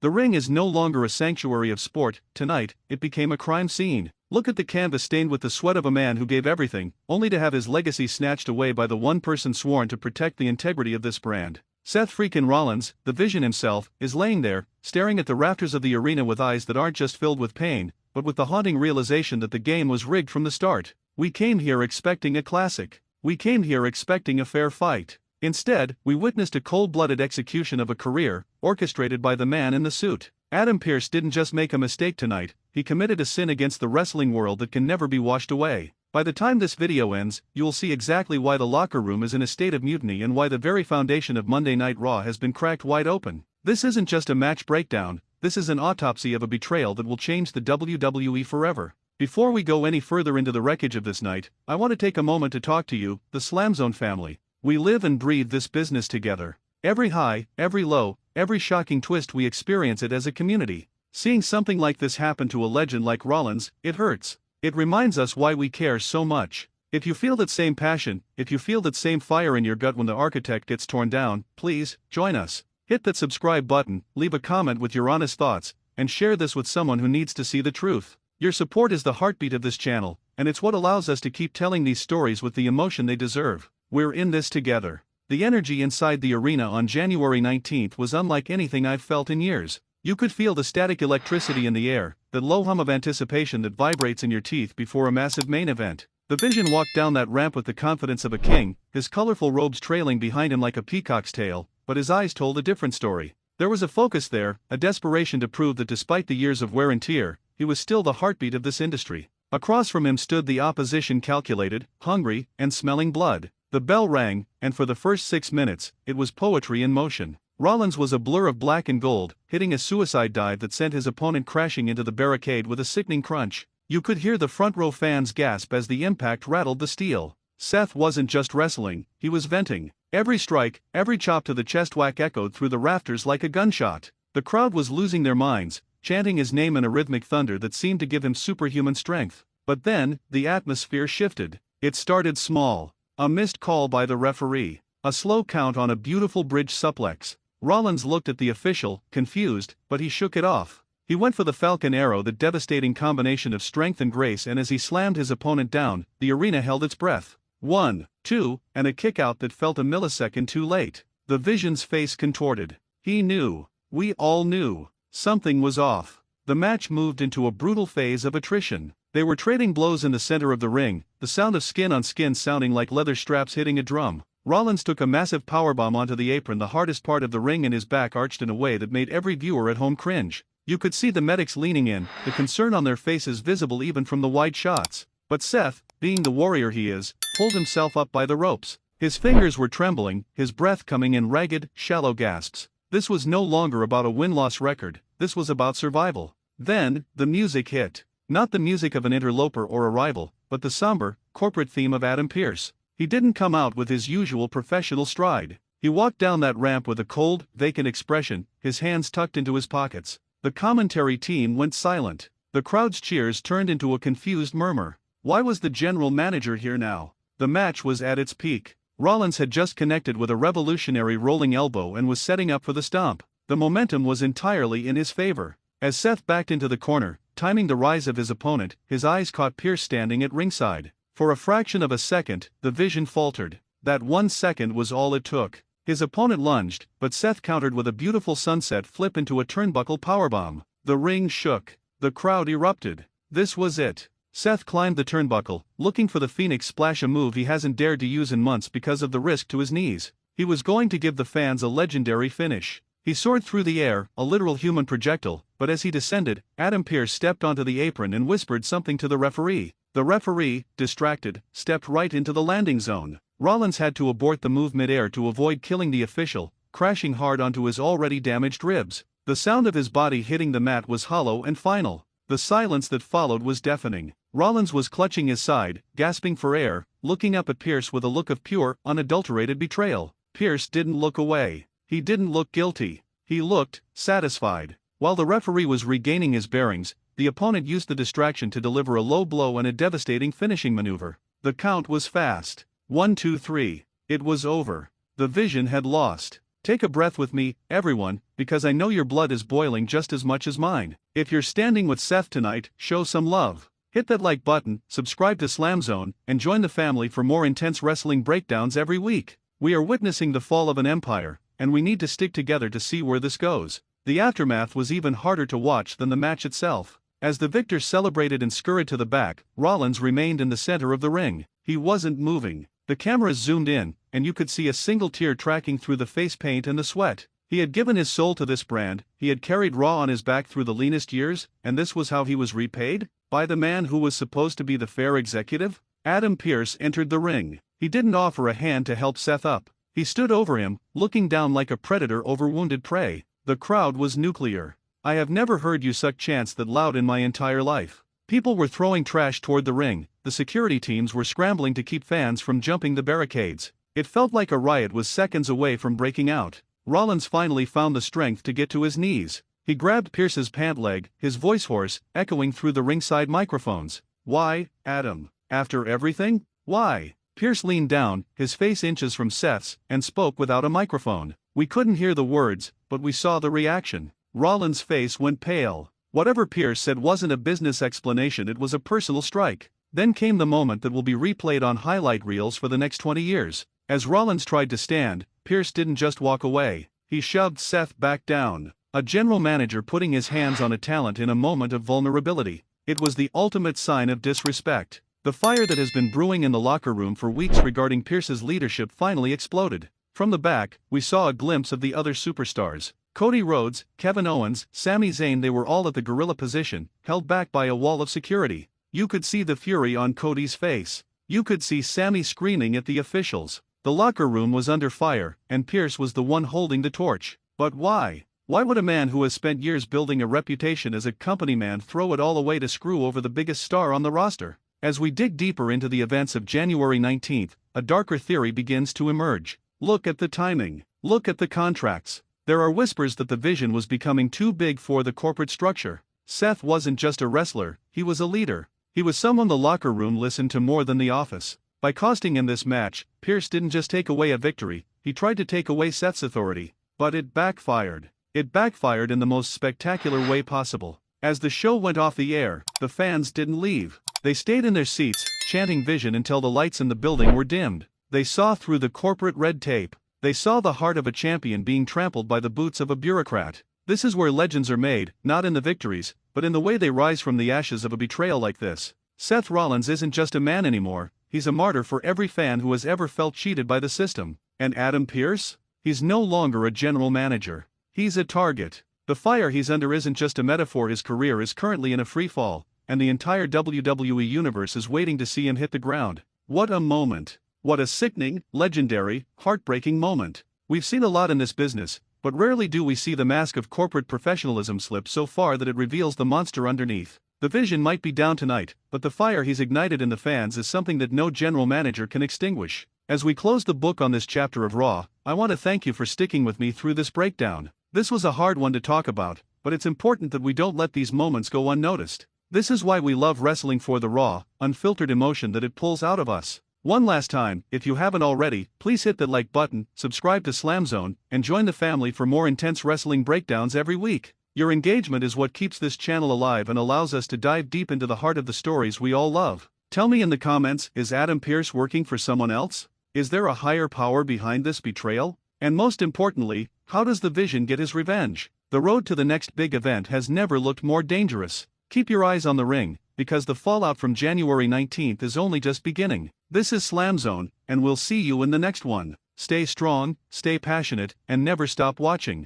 The ring is no longer a sanctuary of sport. Tonight, it became a crime scene. Look at the canvas stained with the sweat of a man who gave everything, only to have his legacy snatched away by the one person sworn to protect the integrity of this brand. Seth freakin' Rollins, the Vision himself, is laying there, staring at the rafters of the arena with eyes that aren't just filled with pain, but with the haunting realization that the game was rigged from the start. We came here expecting a classic. We came here expecting a fair fight. Instead, we witnessed a cold-blooded execution of a career, orchestrated by the man in the suit. Adam Pearce didn't just make a mistake tonight, he committed a sin against the wrestling world that can never be washed away. By the time this video ends, you'll see exactly why the locker room is in a state of mutiny and why the very foundation of Monday Night Raw has been cracked wide open. This isn't just a match breakdown, this is an autopsy of a betrayal that will change the WWE forever. Before we go any further into the wreckage of this night, I want to take a moment to talk to you, the SLAMZONE family. We live and breathe this business together. Every high, every low, every shocking twist, we experience it as a community. Seeing something like this happen to a legend like Rollins, it hurts. It reminds us why we care so much. If you feel that same passion, if you feel that same fire in your gut when the architect gets torn down, please, join us. Hit that subscribe button, leave a comment with your honest thoughts, and share this with someone who needs to see the truth. Your support is the heartbeat of this channel, and it's what allows us to keep telling these stories with the emotion they deserve. We're in this together. The energy inside the arena on January 19th was unlike anything I've felt in years. You could feel the static electricity in the air, that low hum of anticipation that vibrates in your teeth before a massive main event. The Vision walked down that ramp with the confidence of a king, his colorful robes trailing behind him like a peacock's tail, but his eyes told a different story. There was a focus there, a desperation to prove that despite the years of wear and tear, he was still the heartbeat of this industry. Across from him stood the opposition, calculated, hungry, and smelling blood. The bell rang, and for the first 6 minutes, it was poetry in motion. Rollins was a blur of black and gold, hitting a suicide dive that sent his opponent crashing into the barricade with a sickening crunch. You could hear the front row fans gasp as the impact rattled the steel. Seth wasn't just wrestling, he was venting. Every strike, every chop to the chest whack echoed through the rafters like a gunshot. The crowd was losing their minds, chanting his name in a rhythmic thunder that seemed to give him superhuman strength. But then, the atmosphere shifted. It started small. A missed call by the referee. A slow count on a beautiful bridge suplex. Rollins looked at the official, confused, but he shook it off. He went for the Falcon Arrow, the devastating combination of strength and grace, and as he slammed his opponent down, the arena held its breath. 1, 2, and a kick-out that felt a millisecond too late. The Vision's face contorted. He knew. We all knew. Something was off. The match moved into a brutal phase of attrition. They were trading blows in the center of the ring, the sound of skin on skin sounding like leather straps hitting a drum. Rollins took a massive powerbomb onto the apron, the hardest part of the ring, and his back arched in a way that made every viewer at home cringe. You could see the medics leaning in, the concern on their faces visible even from the wide shots. But Seth, being the warrior he is, pulled himself up by the ropes. His fingers were trembling, his breath coming in ragged, shallow gasps. This was no longer about a win-loss record, this was about survival. Then, the music hit. Not the music of an interloper or a rival, but the somber, corporate theme of Adam Pearce. He didn't come out with his usual professional stride. He walked down that ramp with a cold, vacant expression, his hands tucked into his pockets. The commentary team went silent. The crowd's cheers turned into a confused murmur. Why was the general manager here now? The match was at its peak. Rollins had just connected with a revolutionary rolling elbow and was setting up for the stomp. The momentum was entirely in his favor. As Seth backed into the corner, timing the rise of his opponent, his eyes caught Pearce standing at ringside. For a fraction of a second, the Vision faltered. That 1 second was all it took. His opponent lunged, but Seth countered with a beautiful sunset flip into a turnbuckle powerbomb. The ring shook. The crowd erupted. This was it. Seth climbed the turnbuckle, looking for the Phoenix Splash, a move he hasn't dared to use in months because of the risk to his knees. He was going to give the fans a legendary finish. He soared through the air, a literal human projectile, but as he descended, Adam Pearce stepped onto the apron and whispered something to the referee. The referee, distracted, stepped right into the landing zone. Rollins had to abort the move mid-air to avoid killing the official, crashing hard onto his already damaged ribs. The sound of his body hitting the mat was hollow and final. The silence that followed was deafening. Rollins was clutching his side, gasping for air, looking up at Pearce with a look of pure, unadulterated betrayal. Pearce didn't look away. He didn't look guilty. He looked satisfied. While the referee was regaining his bearings, the opponent used the distraction to deliver a low blow and a devastating finishing maneuver. The count was fast. 1, 2, 3. It was over. The Vision had lost. Take a breath with me, everyone, because I know your blood is boiling just as much as mine. If you're standing with Seth tonight, show some love. Hit that like button, subscribe to SLAMZONE, and join the family for more intense wrestling breakdowns every week. We are witnessing the fall of an empire, and we need to stick together to see where this goes. The aftermath was even harder to watch than the match itself. As the victor celebrated and scurried to the back, Rollins remained in the center of the ring. He wasn't moving. The cameras zoomed in, and you could see a single tear tracking through the face paint and the sweat. He had given his soul to this brand, he had carried Raw on his back through the leanest years, and this was how he was repaid? By the man who was supposed to be the fair executive? Adam Pearce entered the ring. He didn't offer a hand to help Seth up. He stood over him, looking down like a predator over wounded prey. The crowd was nuclear. I have never heard you suck chants that loud in my entire life. People were throwing trash toward the ring, the security teams were scrambling to keep fans from jumping the barricades. It felt like a riot was seconds away from breaking out. Rollins finally found the strength to get to his knees. He grabbed Pearce's pant leg, his voice hoarse, echoing through the ringside microphones. Why, Adam? After everything? Why? Pearce leaned down, his face inches from Seth's, and spoke without a microphone. We couldn't hear the words, but we saw the reaction. Rollins' face went pale. Whatever Pearce said wasn't a business explanation, it was a personal strike. Then came the moment that will be replayed on highlight reels for the next 20 years. As Rollins tried to stand, Pearce didn't just walk away. He shoved Seth back down. A general manager putting his hands on a talent in a moment of vulnerability. It was the ultimate sign of disrespect. The fire that has been brewing in the locker room for weeks regarding Pearce's leadership finally exploded. From the back, we saw a glimpse of the other superstars. Cody Rhodes, Kevin Owens, Sami Zayn, they were all at the gorilla position, held back by a wall of security. You could see the fury on Cody's face. You could see Sami screaming at the officials. The locker room was under fire, and Pearce was the one holding the torch. But why? Why would a man who has spent years building a reputation as a company man throw it all away to screw over the biggest star on the roster? As we dig deeper into the events of January 19th, a darker theory begins to emerge. Look at the timing. Look at the contracts. There are whispers that the vision was becoming too big for the corporate structure. Seth wasn't just a wrestler, he was a leader. He was someone the locker room listened to more than the office. By costing him this match, Pearce didn't just take away a victory, he tried to take away Seth's authority. But it backfired. It backfired in the most spectacular way possible. As the show went off the air, the fans didn't leave. They stayed in their seats, chanting vision until the lights in the building were dimmed. They saw through the corporate red tape. They saw the heart of a champion being trampled by the boots of a bureaucrat. This is where legends are made, not in the victories, but in the way they rise from the ashes of a betrayal like this. Seth Rollins isn't just a man anymore, he's a martyr for every fan who has ever felt cheated by the system. And Adam Pearce? He's no longer a general manager. He's a target. The fire he's under isn't just a metaphor, his career is currently in a free fall, and the entire WWE universe is waiting to see him hit the ground. What a moment. What a sickening, legendary, heartbreaking moment. We've seen a lot in this business, but rarely do we see the mask of corporate professionalism slip so far that it reveals the monster underneath. The vision might be down tonight, but the fire he's ignited in the fans is something that no general manager can extinguish. As we close the book on this chapter of Raw, I want to thank you for sticking with me through this breakdown. This was a hard one to talk about, but it's important that we don't let these moments go unnoticed. This is why we love wrestling, for the raw, unfiltered emotion that it pulls out of us. One last time, if you haven't already, please hit that like button, subscribe to SLAMZONE, and join the family for more intense wrestling breakdowns every week. Your engagement is what keeps this channel alive and allows us to dive deep into the heart of the stories we all love. Tell me in the comments, is Adam Pearce working for someone else? Is there a higher power behind this betrayal? And most importantly, how does the Vision get his revenge? The road to the next big event has never looked more dangerous. Keep your eyes on the ring, because the fallout from January 19th is only just beginning. This is SLAMZONE, and we'll see you in the next one. Stay strong, stay passionate, and never stop watching.